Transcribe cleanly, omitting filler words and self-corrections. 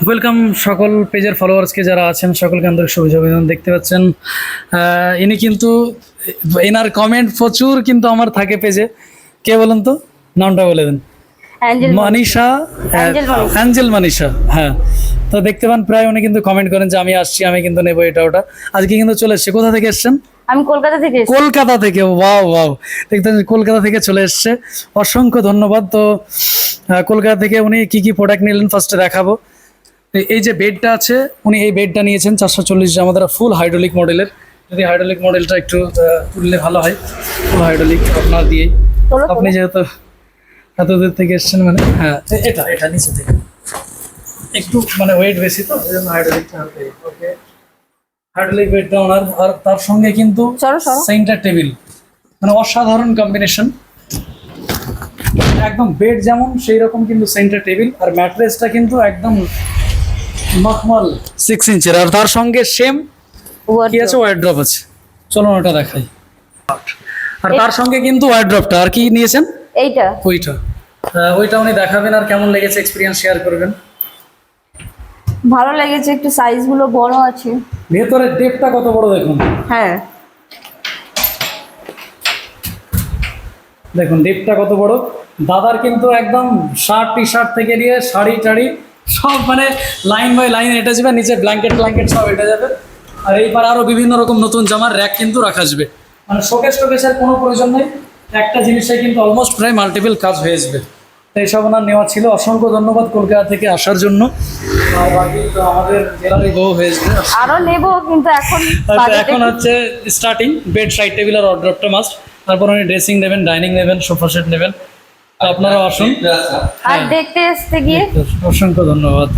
Welcome সকল পেজের ফলোয়ার্সকে যারা আছেন সকলকে আন্তরিক শুভেচ্ছা অভিনন্দন। দেখতে পাচ্ছেন ইনি কিন্তু এনার কমেন্ট প্রচুর কিন্তু আমার থাকে পেজে। কে বলেন তো, নামটা বলে দেন। মানিশা, অ্যাঞ্জেল মানিশা। হ্যাঁ, তো দেখতে পান প্রায় উনি কিন্তু কমেন্ট করেন যে আমি আসছি, আমি কিন্তু নেবো এটা ওটা। আজকে কিন্তু চলে এসছে। কোথা থেকে এসছেন? আমি কলকাতা থেকে এসেছি। কলকাতা থেকে, ওয়াও ওয়াও, দেখতে কলকাতা থেকে চলে এসছে, অসংখ্য ধন্যবাদ। তো কলকাতা থেকে উনি কি কি প্রোডাক্ট নিলেন ফার্স্টে দেখাবো। এই যে বেডটা আছে, উনি এই বেডটা নিয়েছেন 440, আমাদের ফুল হাইড্রোলিক মডেলের। যদি হাইড্রোলিক মডেলটা একটু তুললে ভালো হয়। ফুল হাইড্রোলিক আপনার দিয়েই, আপনি যেহেতু এত দূর থেকে এসছেন, মানে হ্যাঁ এটা এটা নিচে থেকে একটু মানে ওয়েট বেশি, তো এই জন্য হাইড্রোলিকটা ওকে। হাইড্রোলিক বেডটা ওনার, আর তার সঙ্গে কিন্তু সেন্টার টেবিল, মানে অসাধারণ কম্বিনেশন। একদম বেড যেমন সেই রকম কিন্তু সেন্টার টেবিল, আর ম্যাট্রেসটা কিন্তু একদম মখমল 6 ইঞ্চের, আর তার সঙ্গে সেম কি আছে, ওয়ার্ড্রপ আছে। চলো ওটা দেখাই। আর তার সঙ্গে কিন্তু ওয়ার্ড্রপটা, আর কি নিয়েছেন? এইটা, ওইটা উনি দেখাবেন, আর কেমন লেগেছে এক্সপিরিয়েন্স শেয়ার করবেন। ভালো লেগেছে, একটু সাইজ গুলো বড় আছে। ভেতরের ডেপটা কত বড় দেখুন। হ্যাঁ দেখুন ডেপটা কত বড়। দাদার কিন্তু একদম শার্ট টি শার্ট থেকে নিয়ে শাড়ি টাড়ি সব মানে লাইন বাই লাইন এটা যাবে, নিচে ব্ল্যাঙ্কেট ব্ল্যাঙ্কেট সব এটা যাবে। আর এইবার আরও বিভিন্ন রকম নতুন জামার র্যাক কিন্তু রাখা যাবে, মানে শোকেস টোকেসের কোনো প্রয়োজন নেই। একটা জিনিসে কিন্তু অলমোস্ট প্রায় মাল্টিপল কাজ হয়ে যাবে। তো এইসব ওনার নেওয়া ছিল। অসংখ্য ধন্যবাদ কলকাতা থেকে আসার জন্য। আর বাকি তো আমাদের জেলারই বউ হয়ে যাবে, আরো নেবো, কিন্তু এখন হচ্ছে স্টার্টিং বেড, সাইড টেবিল আর ওয়ার্ড্রপটা মাস্ট। তারপর উনি ড্রেসিং নেবেন, ডাইনিং নেবেন, সোফা সেট নেবেন। তো আপনারা আসুন আর দেখতে আসতে গিয়ে অসংখ্য ধন্যবাদ।